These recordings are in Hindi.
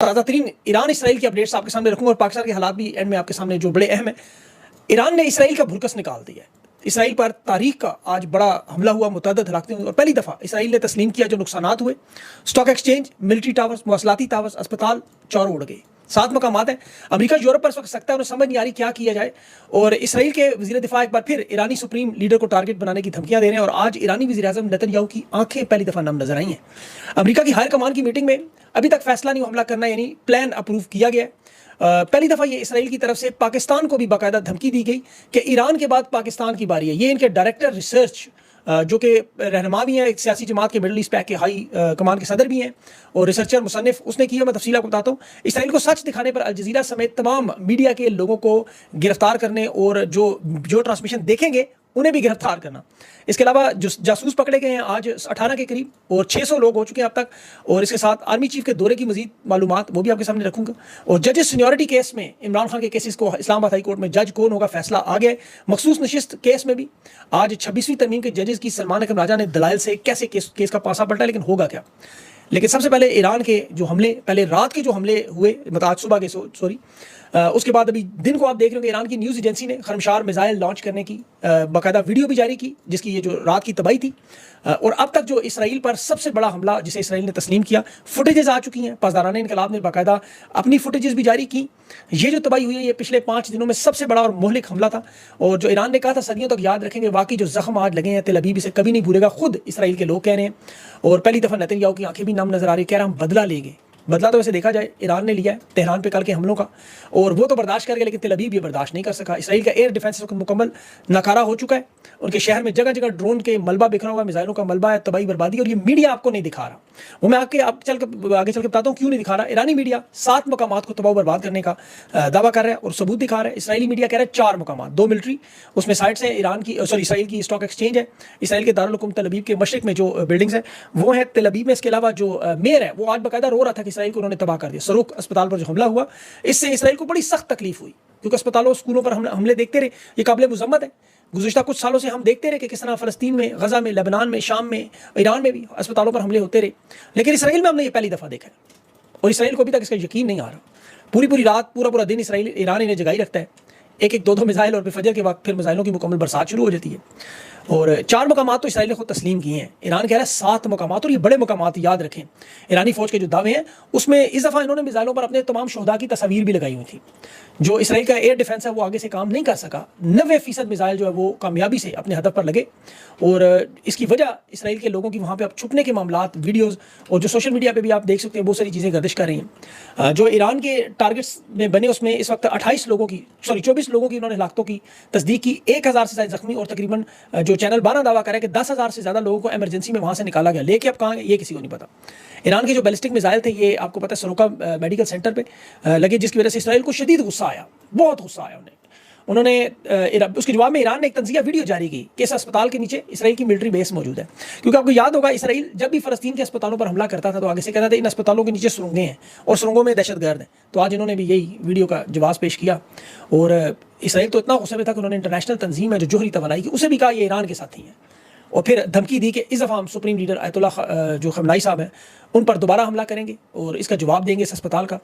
ताज़ा तरीन ईरान इसराइल की अपडेट्स आपके सामने रखूंगा और पाकिस्तान के हालात भी एंड में आपके सामने जो बड़े अहम है। ईरान ने इसराइल का भुरकस निकाल दिया है। इसराइल पर तारीख का आज बड़ा हमला हुआ, मुतअद्दिद हलाकतें हुई और पहली दफ़ा इसराइल ने तस्लीम किया जो नुकसानात हुए। स्टॉक एक्सचेंज, मिलिट्री टावर्स, मवासलाती टावर्स, अस्पताल चारों उड़ गए। 7 मकामात हैं। अमेरिका यूरोप पर इस वक्त सकता है, उन्हें समझ नहीं आ रही क्या किया जाए। और इसराइल के वज़ीर दिफा एक बार फिर ईरानी सुप्रीम लीडर को टारगेट बनाने की धमकियां दे रहे हैं। और आज ईरानी वज़ीर आज़म नेतन्याहू की आंखें पहली दफ़ा नम नजर आई हैं। अमेरिका की हायर कमान की मीटिंग में अभी तक फैसला नहीं हमला करना, यानी प्लान अप्रूव किया गया। पहली दफ़ा ये इसराइल की तरफ से पाकिस्तान को भी बाकायदा धमकी दी गई कि ईरान के बाद पाकिस्तान की बारी है। ये इनके डायरेक्टर रिसर्च जो कि रहनुमा भी हैं, एक सियासी जमात के मिडल ईस्ट पैक के हाई कमान के सदर भी हैं और रिसर्चर मुसन्निफ, उसने की है। मैं तफसील आपको बताता हूँ। इसराइल को सच दिखाने पर अल जज़ीरा समेत तमाम मीडिया के लोगों को गिरफ्तार करने और जो ट्रांसमिशन देखेंगे उन्हें भी गिरफ्तार करना। इसके अलावा जो जासूस पकड़े गए हैं आज 18 के करीब और 600 लोग हो चुके हैं अब तक। और इसके साथ आर्मी चीफ के दौरे की मजीद मालूमात वो भी आपके सामने रखूंगा। और जजेस सीनियरिटी केस में इमरान खान के केसेस को इस्लामाबाद हाई कोर्ट में जज कौन होगा, फैसला आ गया। मखसूस नशिस्त केस में भी आज 26वीं तरमीम के जजेस की सलमान अकरम राजा ने दलाइल से कैसे केस का पासा पलटा, लेकिन होगा क्या। लेकिन सबसे पहले ईरान के जो हमले, पहले रात के जो हमले हुए, मतलब आज सुबह के सॉरी, उसके बाद अभी दिन को आप देख रहे हो कि ईरान की न्यूज़ एजेंसी ने खरमशार मिसाइल लॉन्च करने की बाकायदा वीडियो भी जारी की, जिसकी ये जो रात की तबाही थी। और अब तक जो इसराइल पर सबसे बड़ा हमला जिसे इसराइल ने तस्लीम किया, फुटेजेस आ चुकी हैं। पासदारान इनकलाब ने बाकायदा अपनी फुटेजेस भी जारी की। ये जो तबाही हुई है ये पिछले 5 दिनों में सबसे बड़ा और मोहलिक हमला था। और जो ईरान ने कहा था सदियों तक याद रखेंगे, वाकई जो जख्म आज लगे हैं तेल अवीव इसे कभी नहीं भूलेगा, खुद इसराइल के लोग कह रहे हैं। और पहली दफ़ा नेतन्याहू की आंखें भी नम नजर आ रही, कह रहा हम बदला लेंगे। बदला तो वैसे देखा जाए ईरान ने लिया है तेहरान पे कल के हमलों का, और वो तो बर्दाश्त कर गया, लेकिन तेल अवीव ये बर्दाश्त नहीं कर सका। इसराइल का एयर डिफेंस मुकम्मल नाकारा हो चुका है। उनके शहर में जगह जगह ड्रोन के मलबा बिखरा हुआ, मिसाइलों का मलबा है, तबाही बर्बादी। और ये मीडिया आपको नहीं दिखा रहा, वो मैं आगे चल के बताता हूँ क्यों नहीं दिखा रहा। ईरानी मीडिया 7 मकामात को तबाह बर्बाद करने का दावा कर रहा है और सबूत दिखा रहा है। इसराइली मीडिया कह रहा है 4 मकामात, 2 मिलिट्री, उसमें साइड्स है ईरान की, सॉरी इसराइल की स्टॉक एक्सचेंज है, इसराइल के दारुल हुकूमत तेल अवीव के मशरिक में जो बिल्डिंग्स है वो है तेल अवीव में। इसके अलावा जो मेयर है वो आज बाकायदा रो रहा था कि इसराइल को उन्होंने तबाह कर दिया। सरूक अस्पताल पर जो हमला हुआ, इससे इसराइल को बड़ी सख्त तकलीफ हुई, क्योंकि अस्पतालों स्कूलों पर हमले देखते रहे, ये काबिल मुज़म्मत है। गुज़िश्ता कुछ सालों से हम देखते रहे कि किस तरह फ़लस्तीन में, गज़ा में, लेबनान में, शाम में, ईरान में भी अस्पतालों पर हमले होते रहे। लेकिन इसराइल में हमने ये पहली दफ़ा देखा है और इसराइल को अभी तक इसका यकीन नहीं आ रहा। पूरी रात, पूरा दिन इसराइल ईरान इन्हें जगाई रखता है, एक 2 मिसाइल, और फिर फजर के वक्त फिर मिसाइलों की मुकम्मल बरसात शुरू हो जाती है। और 4 मकामात तो इसराइल ने खुद तस्लीम किए हैं। ईरान कह रहा है 7 मकामात, और ये बड़े मकामात, याद रखें। ईरानी फौज के जो दावे हैं उसमें इस दफ़ा इन्होंने मिसाइलों पर अपने तमाम शोहदा की तस्वीर भी लगाई हुई थी। जो इसराइल का एयर डिफेंस है वो आगे से काम नहीं कर सका। 90% मिसाइल जो है वो कामयाबी से अपने हदफ पर लगे। और इसकी वजह इसराइल के लोगों की वहाँ पे अब छुपने के मामलात, वीडियोज़ और जो सोशल मीडिया पे भी आप देख सकते हैं बहुत सारी चीज़ें गर्दिश कर रही हैं। जो ईरान के टारगेट्स में बने उसमें इस वक्त 24 लोगों की उन्होंने हलाकतों की तस्दीक की, 1000 से ज़्यादा जख्मी, और तकरीबन जो चैनल 12 दावा कर रहा है कि 10,000 से ज़्यादा लोगों को एमरजेंसी में वहाँ से निकाला गया। लेके अब कहाँ गए ये किसी को नहीं पता। ईरान के जो बैलिस्टिक मिसाइल थे ये आपको पता है सरोका मेडिकल सेंटर पे लगे, जिसकी वजह से इसराइल को शदीद गुस्सा आया, बहुत गुस्सा आया उन्होंने उसके जवाब में ईरान ने एक तंज़िया वीडियो जारी की कि इस अस्पताल के नीचे इसराइल की मिलिट्री बेस मौजूद है। क्योंकि आपको याद होगा इसराइल जब भी फ़लस्तीन के अस्पतालों पर हमला करता था तो आगे से कहता था इन अस्पतालों के नीचे सुरंगें हैं और सुरंगों में दहशतगर्द हैं। तो आज इन्होंने भी यही वीडियो का जवाब पेश किया। और इसराइल तो इतना गुस्से में था कि उन्होंने इंटरनेशनल तंजीम है जो जोहरी तवानाई की, उसे भी कहा ये ईरान के साथी हैं। और फिर धमकी दी कि इस दफ़ा हम सुप्रीम लीडर आयतुल्लाह जो खमनाई साहब हैं उन पर दोबारा हमला करेंगे और इसका जवाब देंगे इस अस्पताल का।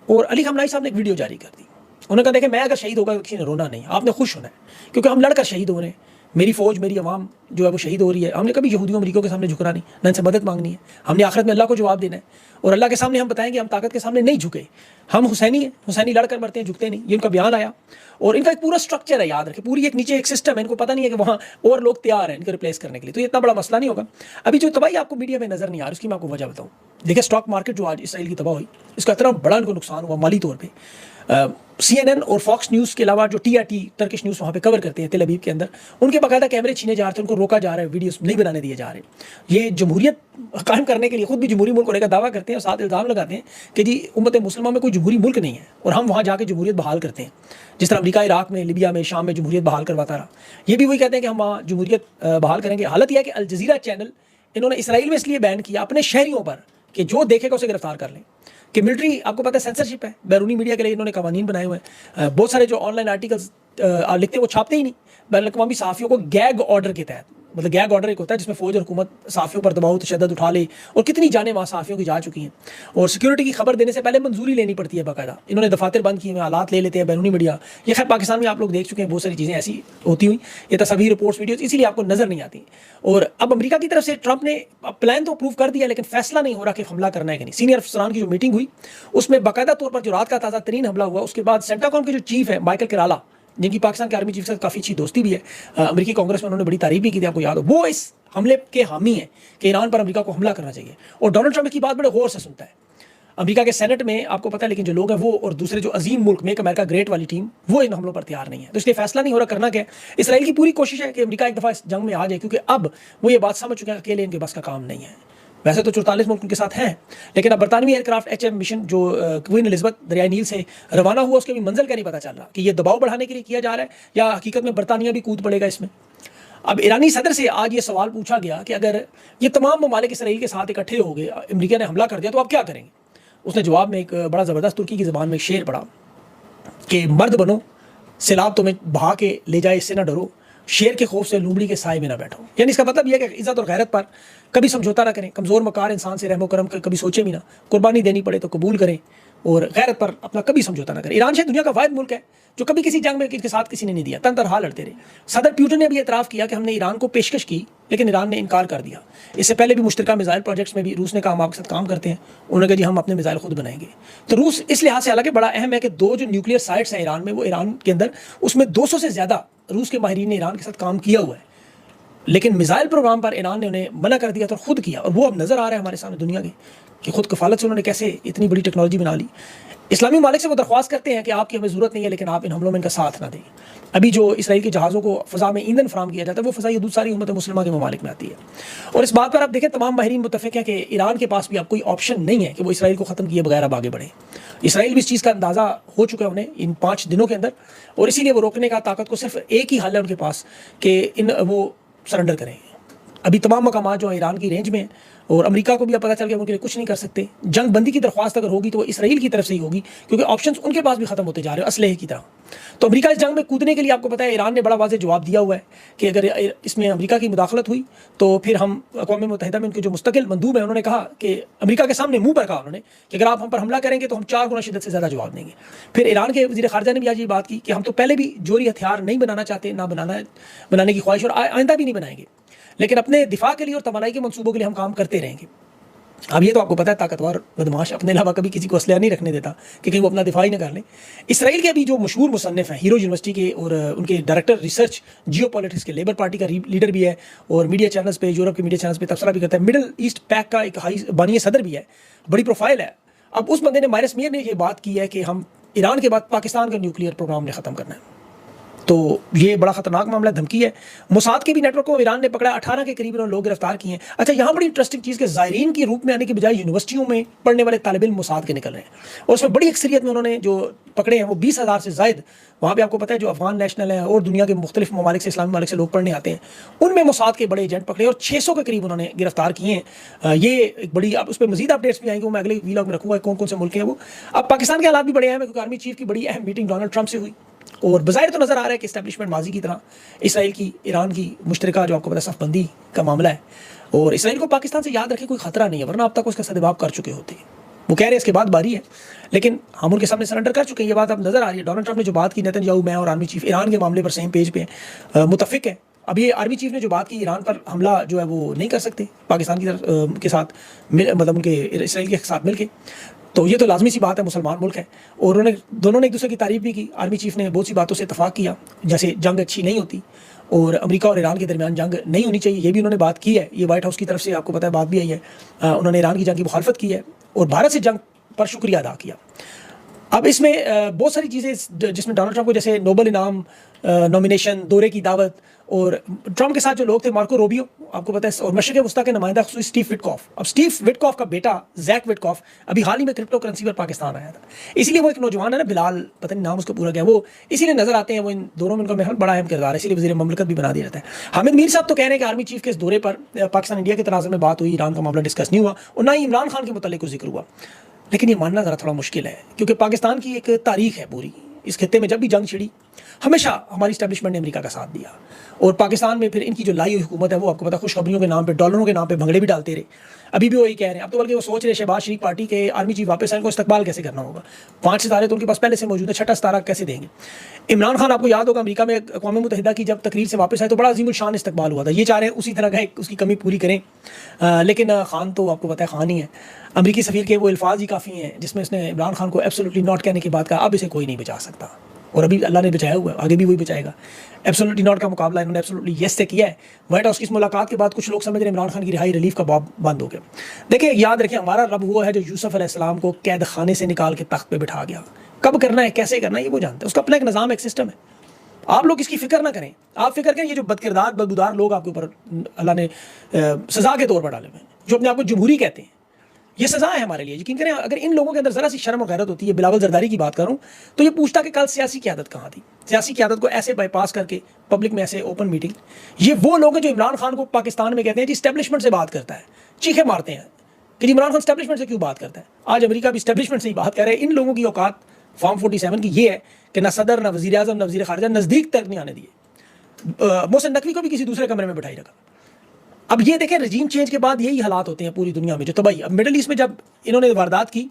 और अली खमनाई साहब ने एक वीडियो जारी कर दी। उन्होंने कहा देखें, मैं अगर शहीद होगा तो किसी ने रोना नहीं, आपने खुश होना है, क्योंकि हम लड़कर शहीद हो रहे हैं। मेरी फ़ौज, मेरी अवाम जो है वो शहीद हो रही है। हमने कभी यहूदियों अमरीकियों के सामने झुकना नहीं, ना इनसे मदद मांगनी है। हमने आखिरत में अल्लाह को जवाब देना है और अल्लाह के सामने हम बताएंगे हम ताकत के सामने नहीं झुके, हम हुसैनी हैं, हुसैनी लड़कर मरते हैं, झुकते नहीं। ये उनका बयान आया और इनका एक पूरा स्ट्रक्चर है, याद रखें, पूरी एक नीचे एक सिस्टम है। इनको पता नहीं है कि वहाँ और लोग तैयार हैं इनको रिप्लेस करने के लिए, तो ये इतना बड़ा मसला नहीं होगा। अभी जो तबाही आपको मीडिया में नजर नहीं आ रही उसकी मैं आपको वजह बताऊँ। देखिए स्टॉक मार्केट जो आज इसराइल की तबाह हुई, इसका इतना बड़ा इनको नुकसान हुआ माली तौर पर। CNN और फॉक्स न्यूज़ के अलावा जो TRT टर्किश न्यूज़ वहाँ पे कवर करते हैं तेल अवीव के अंदर, उनके बाकायदा कैमरे छीने जा रहे थे, उनको रोका जा रहा है, वीडियोस नहीं बनाने दिए जा रहे। ये जमहूरियत कायम करने के लिए खुद भी जमहूरी मुल्क होने का दावा करते हैं और साथ इल्ज़ाम लगाते हैं कि जी उम्मत मुस्लिमा में कोई जमहूरी मुल्क नहीं है और हम वहाँ जाके जमहूरियत बहाल करते हैं, जिस तरह अमरीका इराक में, लिबिया में, शाम में जमहूरियत बहाल करवाता रहा। ये भी वही कहते हैं कि हम वहाँ जमहूरियत बहाल करेंगे। हालत यह है कि अल जज़ीरा चैनल इन्होंने इसराइल में इसलिए बैन किया अपने शहरियों पर कि जो देखेगा उसे गिरफ्तार कर लें। कि मिलिट्री आपको पता है सेंसरशिप है, बैरूनी मीडिया के लिए इन्होंने कवानीन बनाए हुए हैं। बहुत सारे जो ऑनलाइन आर्टिकल्स लिखते हैं वो छापते ही नहीं। बैनुल-अक़वामी सहाफ़ियों को गैग ऑर्डर के तहत मतलब गैग ऑर्डर एक होता है जिसमें फौज और हुकूमत सहाफ़ियों पर दबाव तशद्दुद उठा ले, और कितनी जानें वहाँ सहाफ़ियों की जा चुकी हैं, और सिक्योरिटी की खबर देने से पहले मंजूरी लेनी पड़ती है बाकायदा। इन्होंने दफातर बंद किए हुए, हालात ले लेते हैं बैरूनी मीडिया। ये खैर पाकिस्तान में आप लोग देख चुके हैं, बहुत सारी चीज़ें ऐसी होती हुई, ये तस्वीर रिपोर्ट्स वीडियोज़ इसीलिए आपको नजर नहीं आती। और अब अमेरिका की तरफ से ट्रंप ने प्लान तो अप्रूव कर दिया, लेकिन फैसला नहीं हो रहा कि हमला करना है कि नहीं। सीनियर अफसरान की जो मीटिंग हुई उसमें बाकायदा तौर पर जो रात का ताज़ा तरीन हमला हुआ, उसके बाद सेंटाकॉम के जो चीफ है माइकल किराला, जिनकी पाकिस्तान के आर्मी चीफ से काफ़ी अच्छी दोस्ती भी है, अमेरिकी कांग्रेस में उन्होंने बड़ी तारीफ भी की थी, आपको याद हो, वो इस हमले के हामी हैं कि ईरान पर अमेरिका को हमला करना चाहिए। और डोनाल्ड ट्रंप की बात बड़े गौर से सुनता है। अमेरिका के सेनेट में आपको पता है, लेकिन जो लोग हैं वो और दूसरे जो अजीम मुल्क मेक अमेरिका ग्रेट वाली टीम, वो इन हमलों पर तैयार नहीं है। तो इसलिए फैसला नहीं हो रहा करना क्या है। इसराइल की पूरी कोशिश है कि अमेरिका एक दफ़ा इस जंग में आ जाए, क्योंकि अब वो ये बात समझ चुके हैं अकेले इनके बस का काम नहीं है। वैसे तो 44 मुल्क उनके साथ हैं, लेकिन अब बरतानवी एयरक्राफ्ट HM मिशन जो क्वीन एलिजबेथ दरियाई नील से रवाना हुआ, उसके भी मंजिल का नहीं पता चल रहा कि ये दबाव बढ़ाने के लिए किया जा रहा है या हकीकत में बरतानिया भी कूद पड़ेगा इसमें। अब ईरानी सदर से आज ये सवाल पूछा गया कि अगर ये तमाम ममालिक इसराइल के साथ इकट्ठे हो गए, अमेरिका ने हमला कर दिया, तो आप क्या करेंगे। उसने जवाब में एक बड़ा ज़बरदस्त तुर्की की ज़बान में एक शेर पढ़ा कि मर्द बनो, सिलाब तुम्हें बहा के ले जाए इससे ना डरो, शेर के खौफ से लूमड़ी के साए में ना बैठो। यानी इसका मतलब यह है कि इज़्ज़त और गैरत पर कभी समझौता ना करें, कमज़ोर मकार इंसान से रहमो करम कभी सोचे भी ना, कुर्बानी देनी पड़े तो कबूल करें, और गैरत पर अपना कभी समझौता ना करें। ईरान शायद दुनिया का वाहिद मुल्क है जो कभी किसी जंग में के साथ किसी ने नहीं दिया, तन तरहा लड़ते रहे। सदर प्यूटन ने भी एतराफ़ किया कि हमने ईरान को पेशकश की, लेकिन ईरान ने इनकार कर दिया। इससे पहले भी मुश्तरका मिसाइल प्रोजेक्ट्स में भी रूस ने कहा हम आपके साथ काम करते हैं, उन्होंने कहा जी हम अपने मिसाइल खुद बनाएंगे। तो रूस इस लिहाज से हालांकि बड़ा अहम है कि 2 जो न्यूक्लियर साइट्स हैं ईरान में, वो ईरान के अंदर, उसमें 200 से ज़्यादा रूस के माहिरीन ने ईरान के साथ काम किया हुआ है, लेकिन मिसाइल प्रोग्राम पर ईरान ने उन्हें मना कर दिया, तो खुद किया। और वो अब नज़र आ रहा है हमारे सामने दुनिया के कि खुद कफालत से उन्होंने कैसे इतनी बड़ी टेक्नोलॉजी बना ली। इस्लामी ममालिक से वो दरख्वास्त करते हैं कि आपकी हमें ज़रूरत नहीं है, लेकिन आप इन हमलों में इनका साथ ना दें। अभी जो इसराइल के जहाज़ों को फ़ज़ा में ईंधन फराम किया जाता है, वो फ़ज़ाई हदूद सारी उम्मत मुस्लिमा के ममालिक में आती है। और इस बात पर आप देखें तमाम माहिरीन मुत्तफ़िक़ हैं कि ईरान के पास भी अब कोई ऑप्शन नहीं है कि वो इसराइल को ख़त्म किए बगैर अब आगे बढ़े। इसराइल भी इस चीज़ का अंदाज़ा हो चुका है उन्हें इन 5 दिनों के अंदर, और इसीलिए वो रोकने का ताकत को सिर्फ एक ही हल है उनके पास कि वो सरेंडर करें। अभी तमाम मकामात जो ईरान की रेंज में हैं, और अमेरिका को भी अब पता चल गया उनके लिए कुछ नहीं कर सकते। जंग बंदी की दरख्वास्त अगर होगी तो वो इसराइल की तरफ से ही होगी, क्योंकि ऑप्शंस उनके पास भी खत्म होते जा रहे हैं असलहे की तरह। तो अमेरिका इस जंग में कूदने के लिए, आपको पता है ईरान ने बड़ा वाज़ेह जवाब दिया हुआ है कि अगर इसमें अमेरिका की मुदाखलत हुई तो फिर हम अक़वाम मुत्तहिदा में उनके जो मुस्तकिल मंदूब हैं, उन्होंने कहा कि अमेरिका के सामने मुँह पर कहा उन्होंने कि अगर आप हम पर हमला करेंगे तो हम 4 गुना शिद्दत से ज़्यादा जवाब देंगे। फिर ईरान के वज़ीर ख़ारिजा ने भी आज ये बात की कि हम तो पहले भी जोरी हथियार नहीं बनाना चाहते, ना बनाने की ख्वाहिश, और आइंदा भी नहीं बनाएंगे, लेकिन अपने दिफा के लिए और तवानाई के मनसूबों के लिए हम काम करते रहेंगे। अब ये तो आपको पता है ताकतवर बदमाश अपने अलावा कभी किसी को असलहा नहीं रखने देता कि कहीं वो अपना दिफा ही ना कर ले। इसराइल के अभी जो मशहूर मुसन्निफ़ हैं, हीरो यूनिवर्सिटी के, और उनके डायरेक्टर रिसर्च जियो पॉलिटिक्स के, लेबर पार्टी का लीडर भी है, और मीडिया चैनल्स पे, यूरोप के मीडिया चैनल्स पे तबसरा भी करता है, मिडल ईस्ट पैक का एक हाई बानी सदर भी है, बड़ी प्रोफाइल है। अब उस बंदे ने, मायरस मीर ने ये बात की है कि हम ईरान के बाद पाकिस्तान का न्यूक्लियर प्रोग्राम ने ख़त्म करना है। तो ये बड़ा खतरनाक मामला, धमकी है। मोसाद के भी नेटवर्क को ईरान ने पकड़ा, 18 के करीब लोग गिरफ्तार किए हैं। अच्छा, यहाँ बड़ी इंटरेस्टिंग चीज़ के ज़ायरीन के रूप में आने की बजाय यूनिवर्सिटियों में पढ़ने वाले तालिब इल्म मोसाद के निकल रहे हैं, और उसमें बड़ी अक्सरियत में उन्होंने जो पकड़े हैं वो 20,000 से ज़ायद, वहाँ पे आपको पता है जो अफगान नेशनल है और दुनिया के मुख्तलिफ ममालिक से, इस्लामी ममालिक से लोग पढ़ने आते हैं, उनमें मोसाद के बड़े एजेंट पकड़े और 600 के करीब उन्होंने गिरफ्तार किए हैं। ये एक बड़ी, अब उस पर मजीद अपडेट्स भी आएंगे, वो मैं अगले वीलॉग में रखूँगा कौन कौन से मुल्क हैं वो। अब पाकिस्तान के हालात भी बड़े अहम है, क्योंकि आर्मी चीफ की बड़ी अहम मीटिंग डोनाल्ड ट्रंप से हुई, और बज़ाहिर तो नज़र आ रहा है कि इस्टेब्लिशमेंट माजी की तरह इसराइल की ईरान की मुश्तरका जो आपको पता है सफ़बंदी का मामला है, और इसराइल को पाकिस्तान से याद रखे कोई ख़तरा नहीं है, वरना अब तक उसका सदबाब कर चुके होते हैं। वो कह रहे हैं इसके बाद बारी है, लेकिन हम उनके सामने सरेंडर कर चुके हैं, ये बात अब नज़र आ रही है। डोनाल्ड ट्रंप ने जो बात की, नेतन्याहू, मैं और आर्मी चीफ ईरान के मामले पर सेम पेज पे मुतफ़िक है। अब ये आर्मी चीफ ने जो बात की, ईरान पर हमला जो है वो नहीं कर सकते पाकिस्तान की तरफ के साथ मतलब उनके इसराइल के साथ मिल के, तो ये तो लाजमी सी बात है, मुसलमान मुल्क है। और उन्होंने दोनों ने एक दूसरे की तारीफ भी की। आर्मी चीफ ने बहुत सी बातों से इतफाक़ किया, जैसे जंग अच्छी नहीं होती और अमेरिका और ईरान के दरमियान जंग नहीं होनी चाहिए, ये भी उन्होंने बात की है। ये वाइट हाउस की तरफ से आपको पता है बात भी आई है, उन्होंने ईरान की जंग की मुखालफत की है और भारत से जंग पर शुक्रिया अदा किया। अब इसमें बहुत सारी चीज़ें जिसमें डोनाल्ड ट्रंप को जैसे नोबल इनाम, नॉमिनेशन, दौरे की दावत, और ट्रंप के साथ जो लोग थे मार्को रूबियो आपको पता है, और मशरिक़ वस्ता के नुमाइंदा स्टीव विटकॉफ। अब स्टीव विटकॉफ का बेटा जैक विटकॉफ अभी हाल ही में क्रिप्टो करेंसी पर पाकिस्तान आया था, इसीलिए वो एक नौजवान है ना, बिलाल पता नहीं नाम उसका पूरा क्या, वो इसीलिए नजर आते हैं, वो इन दोनों में उनका मेहल बड़ा अहम किरदार है, इसीलिए वज़ीर ममलकत भी बना दिया जाता है। हामिद मीर साहब तो कह रहे हैं कि आर्मी चीफ के इस दौरे पर पाकिस्तान इंडिया के तनाज़ुर में बात हुई, ईरान का मामला डिस्कस नहीं हुआ, और ना ही इमरान खान के मुतालिक को जिक्र हुआ। लेकिन ये मानना ज़रा थोड़ा मुश्किल है, क्योंकि पाकिस्तान की एक तारीख है पूरी, इस खित्ते में जब भी जंग छिड़ी हमेशा हमारी इस्टेब्लिशमेंट ने अमेरिका का साथ दिया, और पाकिस्तान में फिर इनकी जो लाई हुई हुकूमत है वो आपको पता खुशखबरियों के नाम पे, डॉलरों के नाम पे भंगड़े भी डालते रहे। अभी भी वही कह रहे हैं, अब तो बल्कि वो सोच रहे शहबाज शरीफ पार्टी के आर्मी चीफ वापस आए, इनको इस्तकबाल कैसे करना होगा। 5 सितारे तो उनके पास पहले से मौजूद है, 6ठा सितारा कैसे देंगे। इमरान खान आपको याद होगा अमेरिका में अक़वाम मुत्तहिदा की जब तकरीर से वापस आए तो बड़ा अजीम शान इस्तकबाल हुआ था। ये चाह रहे हैं उसी तरह का उसकी कमी पूरी करें, लेकिन खान तो आपको पता है खान ही है। अमरीकी सफ़ीर के वो अल्फाज ही काफ़ी हैं जिसमें उसने इमरान खान को एब्सोल्युटली नॉट कहने की बात कहा। अब इसे कोई नहीं बचा सकता, और अभी अल्लाह ने बचाया हुआ है, आगे भी वही बचाएगा। एब्सोल्युटली नॉट का मुकाबला इन्होंने एब्सोल्युटली येस से किया है। व्हाइट हाउस की इस मुलाकात के बाद कुछ लोग समझ रहे हैं इमरान खान की रिहाई रिलीफ का बाब बंद हो गया। देखिए याद रखें, हमारा रब वो है जो यूसुफ अलैहिस्सलाम को कैद खाने से निकाल के तख्त पे बिठा गया। कब करना है, कैसे करना है, ये वो जानते हैं। उसका अपना एक निज़ाम, एक सिस्टम है। आप लोग इसकी फिक्र ना करें। आप फिक्र करें ये जो बदकिरदार बदबूदार लोग आपके ऊपर अल्लाह ने सज़ा के तौर पर डाले हुए हैं, जो अपने आप को जमहूरी कहते हैं, ये सज़ा है हमारे लिए। यकीन करें अगर इन लोगों के अंदर ज़रा सी शर्म और गैरत होती है, बिलावल जरदारी की बात करूं तो ये पूछता कि कल सियासी क़यादत कहाँ थी। सियासी क़यादत को ऐसे बाईपास करके पब्लिक में ऐसे ओपन मीटिंग, ये वो लोग हैं जो इमरान खान को पाकिस्तान में कहते हैं जी इस्टेब्लिशमेंट से बात करता है, चीखे मारते हैं कि इमरान खान इस्टेब्लिशमेंट से क्यों बात करता है। आज अमेरिका भी इस्टेब्लिशमेंट से ही बात कर रहे हैं। इन लोगों की औकात फॉर्म 47 की ये है कि ना सदर, ना वज़ीर आज़म, ना वज़ीर ख़ारिजा नज़दीक तक नहीं आने दिए। मोहसिन नकवी को भी किसी दूसरे कमरे में बिठाई रखा। अब ये देखें, रजीम चेंज के बाद यही हालात होते हैं पूरी दुनिया में, जो तबाही। अब मिडल ईस्ट में जब इन्होंने वारदात की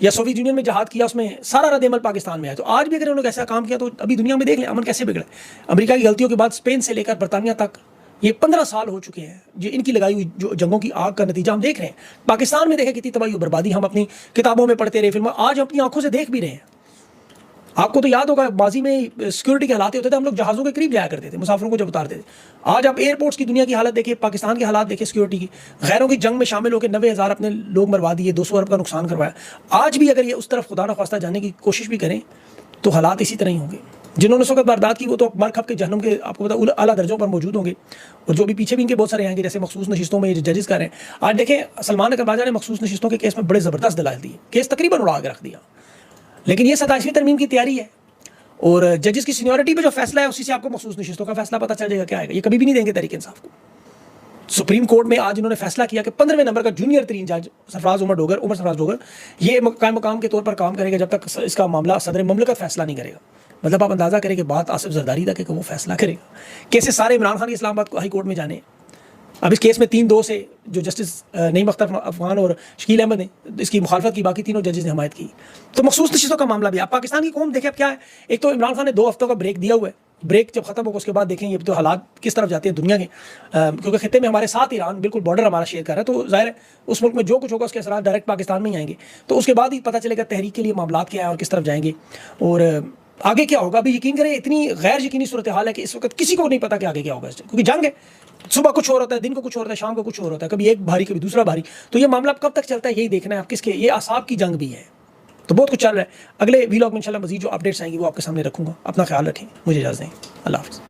या सोवियत यूनियन में जहाद किया, उसमें सारा रद्द-ए-अमल पाकिस्तान में आया। तो आज भी अगर उन्होंने ऐसा काम किया तो अभी दुनिया में देख लें अमन कैसे बिगड़ा। अमेरिका की गलतियों के बाद स्पेन से लेकर बरतानिया तक ये 15 साल हो चुके हैं जो इनकी लगाई हुई जो जंगों की आग का नतीजा हम देख रहे हैं। पाकिस्तान में देखें कितनी तबाही और बर्बादी हम अपनी किताबों में पढ़ते रहे, फिल्मों, आज अपनी आंखों से देख भी रहे हैं। आपको तो याद होगा माजी में सिक्योरिटी के हालात होते थे, हम लोग जहाज़ों के करीब जाया करते थे मुसाफिरों को जब उतारते थे। आज आप एयरपोर्ट्स की दुनिया की हालत देखिए, पाकिस्तान की हालात देखिए सिक्योरिटी की। गैरों की जंग में शामिल होकर 90,000 अपने लोग मरवा दिए, 200 अरब का नुकसान करवाया। आज भी अगर ये उस तरफ खुदा न ख्वास्ता जाने की कोशिश भी करें तो हालात इसी तरह ही होंगे। जिन्होंने उस वक्त वारदात की वो तो मर खप के जहन्नुम के आपको पता आला दर्जों पर मौजूद होंगे, और जो भी पीछे भी इनके बहुत सारे आएंगे, जैसे मखसूस नशिस्तों में जजेस कर रहे हैं। आज देखें सलमान अकरबाजा ने मखसूस नशिस्तों के केस में बड़े ज़बरदस्त दलाइल दिए, केस तकरीबन उड़ा के रख दिया। लेकिन ये 27वीं तरमीम की तैयारी है, और जजेस की सीनियरिटी पे जो फैसला है उसी से आपको मखसूस नशिस्तों का फैसला पता चल जाएगा क्या आएगा। ये कभी भी नहीं देंगे तहरीक इंसाफ को। सुप्रीम कोर्ट में आज इन्होंने फैसला किया कि 15वें नंबर का जूनियर तरीन जज सरफराज उमर सरफराज डोगर ये कायम मकाम के तौर पर काम करेगा जब तक इसका मामला सदर ममलकत फैसला नहीं करेगा। मतलब आप अंदाज़ा करें कि बात आसिफ जरदारी तक है कि वो फैसला करेगा। केसेस सारे इमरान खान के इस्लामाबाद हाई कोर्ट में जाने। अब इस केस में 3-2 से जो जस्टिस नईम अख्तर अफगान और शकील अहमद ने इसकी मुखालफत की, बाकी तीनों जजेस ने हमायत की। तो मखसूस नशिस्तों का मामला भी आप पाकिस्तान की कौम देखें अब क्या है। एक तो इमरान खान ने 2 हफ्तों का ब्रेक दिया हुआ है, ब्रेक जब खत्म होगा उसके बाद देखें ये तो हालात किस तरफ जाते हैं दुनिया के, क्योंकि खित्ते में हमारे साथ ईरान बिल्कुल बॉर्डर हमारा शेयर कर रहा है, तो जाहिर है उस मुल्क में जो कुछ होगा उसके असरात डायरेक्ट पाकिस्तान में ही आएंगे। तो उसके बाद ही पता चलेगा तहरीक के लिए मामला क्या है और किस तरफ जाएंगे और आगे क्या होगा। अभी यकीन करें इतनी गैर यकीनी सूरत हाल है कि इस वक्त किसी को नहीं पता कि आगे क्या होगा, क्योंकि जंग है। सुबह कुछ और होता है, दिन को कुछ और होता है, शाम को कुछ और होता है, कभी एक भारी कभी दूसरा भारी। तो ये मामला कब तक चलता है यही देखना है। आप किसके, ये असाब की जंग भी है, तो बहुत कुछ चल रहा है। अगले वीलॉग में इंशाल्लाह मजीद जो अपडेट्स आएंगी वो आपके सामने रखूंगा। अपना ख्याल रखें, मुझे इजाज़त दें। अल्लाह हाफ़िज़।